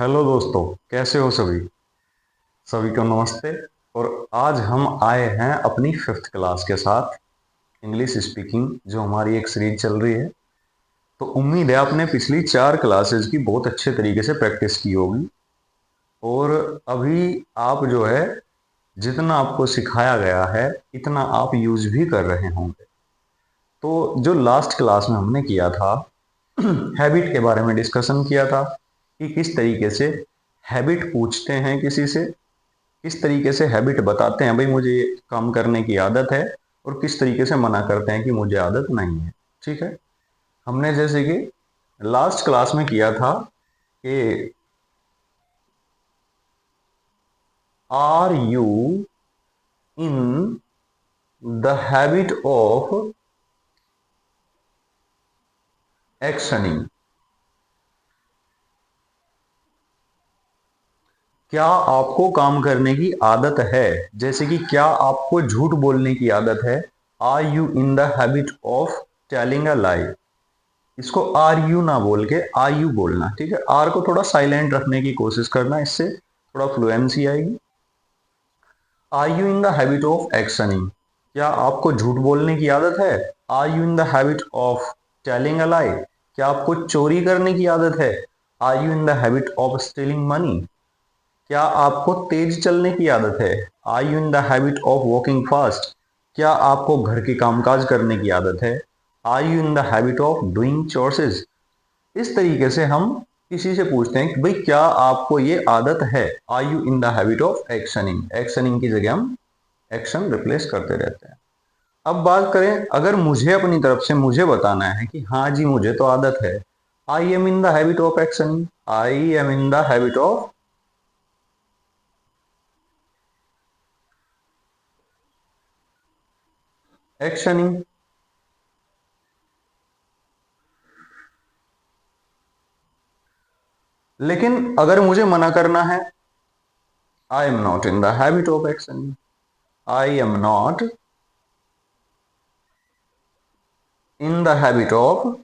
Hello दोस्तों, कैसे हो सभी। सभी को नमस्ते। और आज हम आए हैं अपनी फिफ्थ क्लास के साथ इंग्लिश स्पीकिंग, जो हमारी एक सीरीज चल रही है। तो उम्मीद है आपने पिछली 4 क्लासेज की बहुत अच्छे तरीके से प्रैक्टिस की होगी। और अभी आप जो है, जितना आपको सिखाया गया है इतना आप यूज भी कर रहे होंगे। तो जो लास्ट क्लास में हमने किया था, हैबिट के बारे में डिस्कशन किया था कि किस तरीके से हैबिट पूछते हैं किसी से, किस तरीके से हैबिट बताते हैं भाई मुझे ये काम करने की आदत है, और किस तरीके से मना करते हैं कि मुझे आदत नहीं है। ठीक है। हमने जैसे कि लास्ट क्लास में किया था कि are you in the habit of actioning. क्या आपको काम करने की आदत है, जैसे कि क्या आपको झूठ बोलने की आदत है। Are you in the habit of telling a lie. इसको आर यू ना बोल के आर यू बोलना। ठीक है। आर को थोड़ा साइलेंट रखने की कोशिश करना, इससे थोड़ा फ्लुएंसी आएगी। Are you in the habit of actioning. क्या आपको झूठ बोलने की आदत है। Are you in the habit of telling a lie. क्या आपको चोरी करने की आदत है। Are you in the habit of stealing money. क्या आपको तेज चलने की आदत है। Are you in the habit of walking fast. क्या आपको घर के कामकाज करने की आदत है। Are you in the habit of doing chores. इस तरीके से हम किसी से पूछते हैं कि भाई क्या आपको ये आदत है। Are you in the habit of actioning. Actioning की जगह हम एक्शन रिप्लेस करते रहते हैं। अब बात करें, अगर मुझे अपनी तरफ से मुझे बताना है कि हाँ जी मुझे तो आदत है। I am in the habit of actioning. I am in the habit of actioning. लेकिन अगर मुझे मना करना है, I am not in the habit of actioning. I am not in the habit of,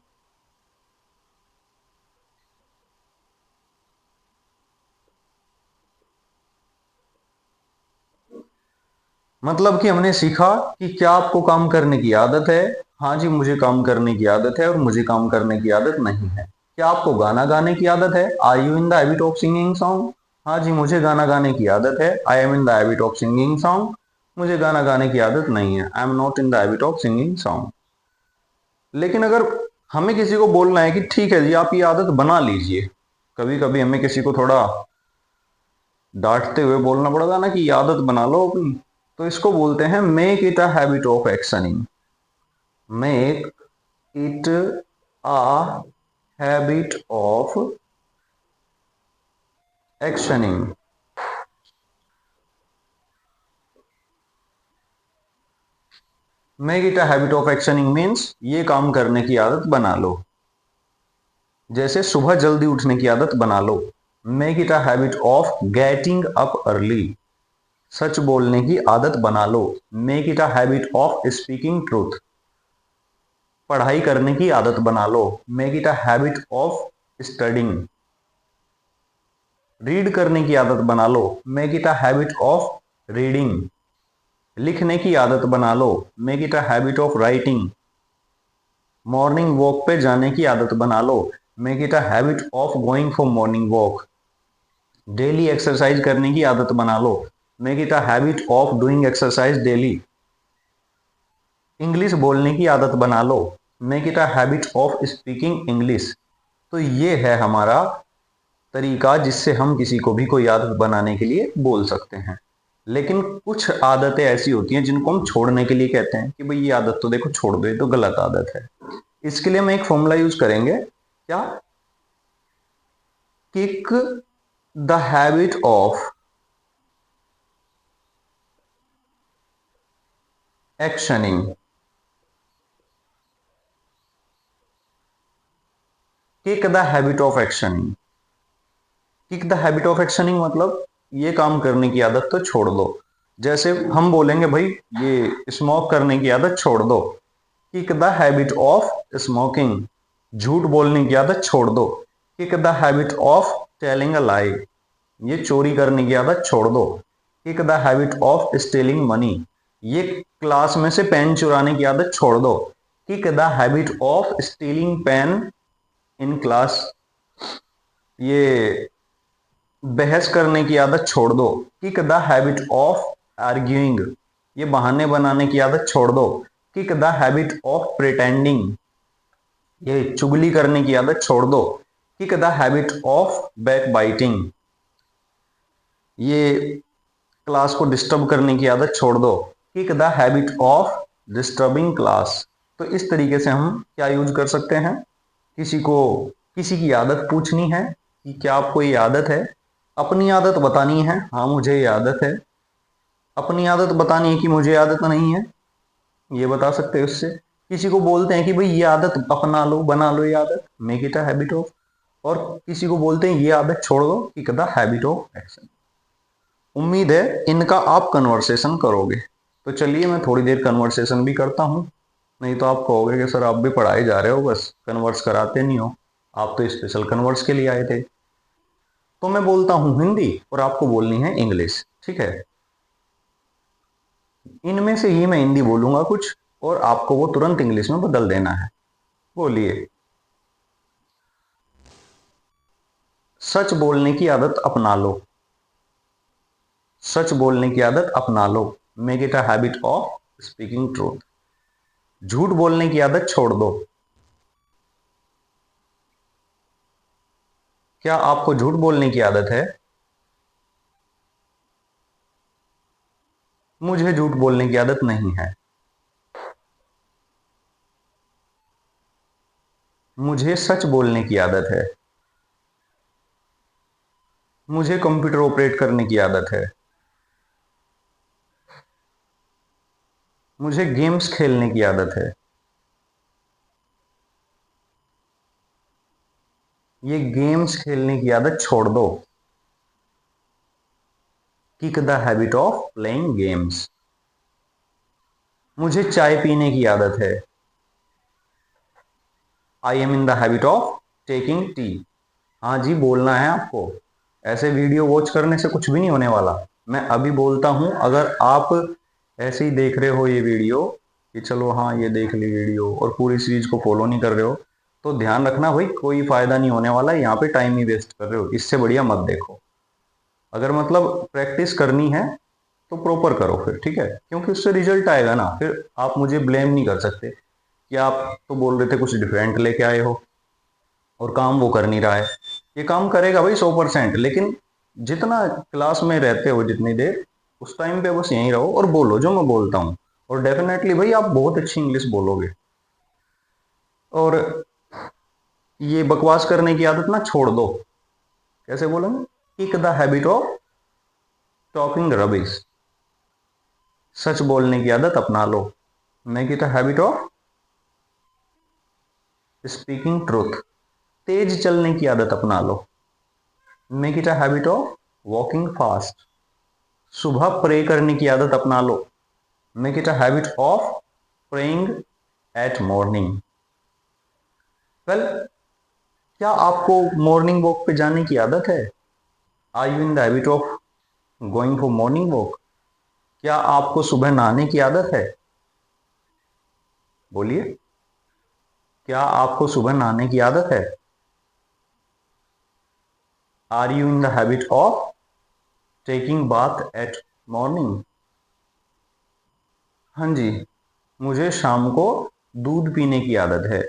मतलब कि हमने सीखा कि क्या आपको काम करने की आदत है। हाँ जी मुझे काम करने की आदत है, और मुझे काम करने की आदत नहीं है। क्या आपको गाना गाने की आदत है। Are you in the habit of singing song. हाँ जी मुझे गाना गाने की आदत है। I am in the habit of singing song. मुझे गाना गाने की आदत नहीं है। I am not in the habit of singing song. लेकिन अगर हमें किसी को बोलना है कि ठीक है जी आप ये आदत बना लीजिए, कभी कभी हमें किसी को थोड़ा डांटते हुए बोलना पड़ता है ना कि ये आदत बना लो अपनी, तो इसको बोलते हैं make it a habit of actioning. Make it a habit of actioning. Make it a habit of actioning means ये काम करने की आदत बना लो। जैसे सुबह जल्दी उठने की आदत बना लो। Make it a habit of getting up early. सच बोलने की आदत बना लो। Make it a habit of speaking truth. पढ़ाई करने की आदत बना लो। Make it a habit of studying. Read करने की आदत बना लो। Make it a habit of reading. लिखने की आदत बना लो। Make it a habit of writing. Morning walk पे जाने की आदत बना लो। Make it a habit of going for morning walk. Daily exercise करने की आदत बना लो। Make it a habit of doing exercise daily. English बोलने की आदत बना लो। Make it a habit of speaking English. तो ये है हमारा तरीका जिससे हम किसी को भी कोई आदत बनाने के लिए बोल सकते हैं। लेकिन कुछ आदतें ऐसी होती हैं जिनको हम छोड़ने के लिए कहते हैं कि भाई ये आदत तो देखो छोड़ दो, ये तो गलत आदत है। इसके लिए हम एक फॉर्मूला यूज करेंगे। क्या। Kick the habit of actioning. Kick the habit of actioning. Kick the habit of actioning मतलब ये काम करने की आदत तो छोड़ दो। जैसे हम बोलेंगे भाई ये स्मोक करने की आदत छोड़ दो। Kick the habit of smoking. झूठ बोलने की आदत छोड़ दो। Kick the habit of telling a lie, ये चोरी करने की आदत छोड़ दो। Kick the habit of stealing money, ये क्लास में से पेन चुराने की आदत छोड़ दो। Kick the habit of stealing pen in class, ये बहस करने की आदत छोड़ दो। Kick the habit of arguing, ये बहाने बनाने की आदत छोड़ दो। Kick the habit of pretending, ये चुगली करने की आदत छोड़ दो। Kick the habit of back biting, ये क्लास को डिस्टर्ब करने की आदत छोड़ दो। Kick the habit of disturbing class. तो इस तरीके से हम क्या यूज कर सकते हैं, किसी को किसी की आदत पूछनी है कि क्या आपको ये आदत है, अपनी आदत बतानी है, हाँ मुझे ये आदत है, अपनी आदत बतानी है कि मुझे आदत नहीं है, ये बता सकते हैं उससे। किसी को बोलते हैं कि भाई ये आदत अपना लो, बना लो ये आदत, make it a habit of. और किसी को बोलते हैं ये आदत छोड़ दो, kick the habit of action. उम्मीद है इनका आप कन्वर्सेशन करोगे। तो चलिए मैं थोड़ी देर कन्वर्सेशन भी करता हूँ, नहीं तो आप कहोगे कि सर आप भी पढ़ाए जा रहे हो, बस कन्वर्स कराते नहीं हो, आप तो स्पेशल कन्वर्स के लिए आए थे। तो मैं बोलता हूँ हिंदी और आपको बोलनी है इंग्लिश, ठीक है। इनमें से ही मैं हिंदी बोलूंगा कुछ और आपको वो तुरंत इंग्लिश में बदल देना है। बोलिए। सच बोलने की आदत अपना लो, सच बोलने की आदत अपना लो। Make it a habit of speaking truth. झूठ बोलने की आदत छोड़ दो। क्या आपको झूठ बोलने की आदत है? मुझे झूठ बोलने की आदत नहीं है। मुझे सच बोलने की आदत है। मुझे कंप्यूटर ऑपरेट करने की आदत है। मुझे गेम्स खेलने की आदत है। ये गेम्स खेलने की आदत छोड़ दो। Kick the habit of playing games. मुझे चाय पीने की आदत है। I am in the habit of taking tea. हाँ जी, बोलना है आपको, ऐसे वीडियो वॉच करने से कुछ भी नहीं होने वाला। मैं अभी बोलता हूँ, अगर आप ऐसे ही देख रहे हो ये वीडियो कि चलो हाँ ये देख ली वीडियो और पूरी सीरीज को फॉलो नहीं कर रहे हो, तो ध्यान रखना भाई, कोई फायदा नहीं होने वाला, यहाँ पे टाइम ही वेस्ट कर रहे हो, इससे बढ़िया मत देखो। अगर मतलब प्रैक्टिस करनी है तो प्रॉपर करो फिर, ठीक है, क्योंकि उससे रिजल्ट आएगा ना, फिर आप मुझे ब्लेम नहीं कर सकते कि आप तो बोल रहे थे कुछ डिफरेंट लेके आए हो और काम वो कर नहीं रहा है। ये काम करेगा भाई 100%, लेकिन जितना क्लास में रहते हो जितनी देर, उस टाइम पे बस यहीं रहो और बोलो जो मैं बोलता हूँ, और डेफिनेटली भाई आप बहुत अच्छी इंग्लिश बोलोगे। और ये बकवास करने की आदत ना छोड़ दो। कैसे बोलेंगे? Kick the habit of talking rubbish. सच बोलने की आदत अपना लो। Make it a habit of speaking truth. तेज चलने की आदत अपना लो। Make it a habit of walking fast. सुबह प्रे करने की आदत अपना लो। Make it a habit of praying at morning. Well, क्या आपको मॉर्निंग वॉक पे जाने की आदत है? Are you in the habit of going for morning walk? क्या आपको सुबह नहाने की आदत है? बोलिए। क्या आपको सुबह नहाने की आदत है? Are you in the habit of taking bath at morning? हाँ जी, मुझे शाम को दूध पीने की आदत है।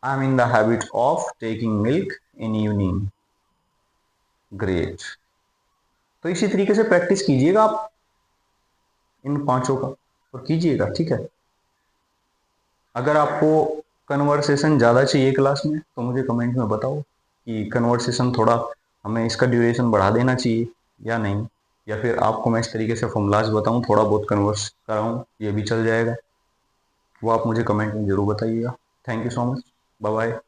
I am in the habit of taking milk in evening. Great. तो इसी तरीके से प्रैक्टिस कीजिएगा आप इन पांचों का, और कीजिएगा, ठीक है। अगर आपको कन्वर्सेशन ज़्यादा चाहिए क्लास में तो मुझे कमेंट में बताओ कि कन्वर्सेशन थोड़ा हमें इसका ड्यूरेशन बढ़ा देना चाहिए या नहीं, या फिर आपको मैं इस तरीके से फॉर्मूलाज बताऊं, थोड़ा बहुत कन्वर्स कराऊं, ये भी चल जाएगा। वो आप मुझे कमेंट में ज़रूर बताइएगा। Thank you so much. Bye bye.